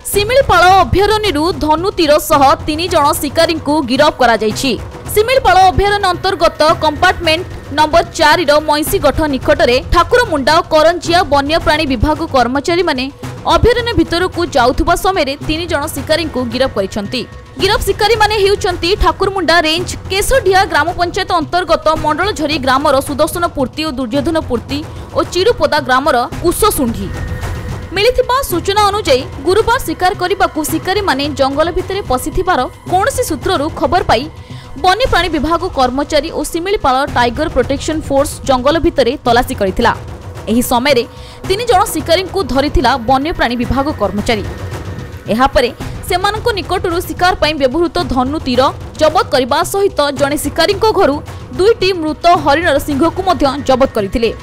शिमिलीपाल अभयारण्य धनु तीर सह 3 जण शिकारी को गिरफ्त करा जायछि। शिमिलीपाल अभयारण्य अंतर्गत कंपार्टमेंट नंबर 4 मईसीगठ निकट में ठाकुरमुंडा करंजिया वन्यप्राणी विभाग कर्मचारी माने अभयारण्य भितर को जाउथुबा समय 3 जण शिकारी को गिरफ्त करिसंती। गिरफ्त शिकारी माने हेउचंती ठाकुरमुंडा रेंज केशडिया ग्राम पंचायत अंतर्गत मंडलझरी ग्रामर सुदर्शन पूर्ति और दुर्योधन पूर्ति और चिरुपदा ग्रामर कुशसुंढी। मिलिथिबा सूचना अनुसार गुरुवार शिकार करने शिकारी माने जंगल भितर पशिथिबार कौनसी सूत्ररू खबर पाई वन्यप्राणी विभाग कर्मचारी और शिमिलीपाल टाइगर प्रोटेक्शन फोर्स जंगल भितर तलाशी करथिला। एही समय 3 जण शिकारी को धरिथिला वन्यप्राणी विभाग कर्मचारी। एहा परे सेमानक निकटरू शिकार पाई व्यवहृत धनु तीर जबत करबा सहित जणे शिकारी घरू 2टी मृत हरिणर सिंह को मध्य जबत करथिले।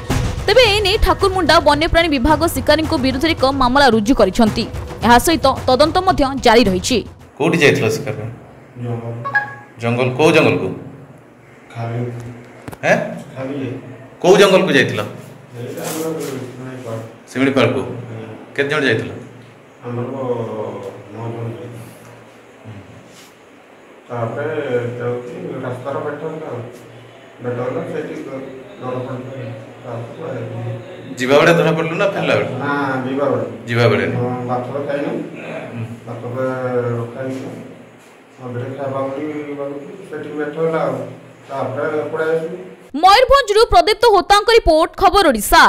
तेबे एने ठाकुरमुंडा वन्यप्राणी विभाग शिकारी विरुद्ध एक मामला रुजु करिसंती। एहा सहित तदंत मध्य जारी रहिछि। कोठी जायथला शिकार जंगल को जंगल को खाली हैं खाली को जंगल को जायथला शिमिलीपाल को केते जण जायथला हमर को 9 जण तापे जाउती रास्ता रो बेटला सेठी नरपण जीवा बड़े धरा पड़लु ना फेरला बड़े हां जीवा बड़े बाथर खाइनु बाथर रखाई अबरे खाबाउली सेठी बेटला तापे पड़े मयूरभंज प्रदीप्त होता रिपोर्ट खबर ओडिशा।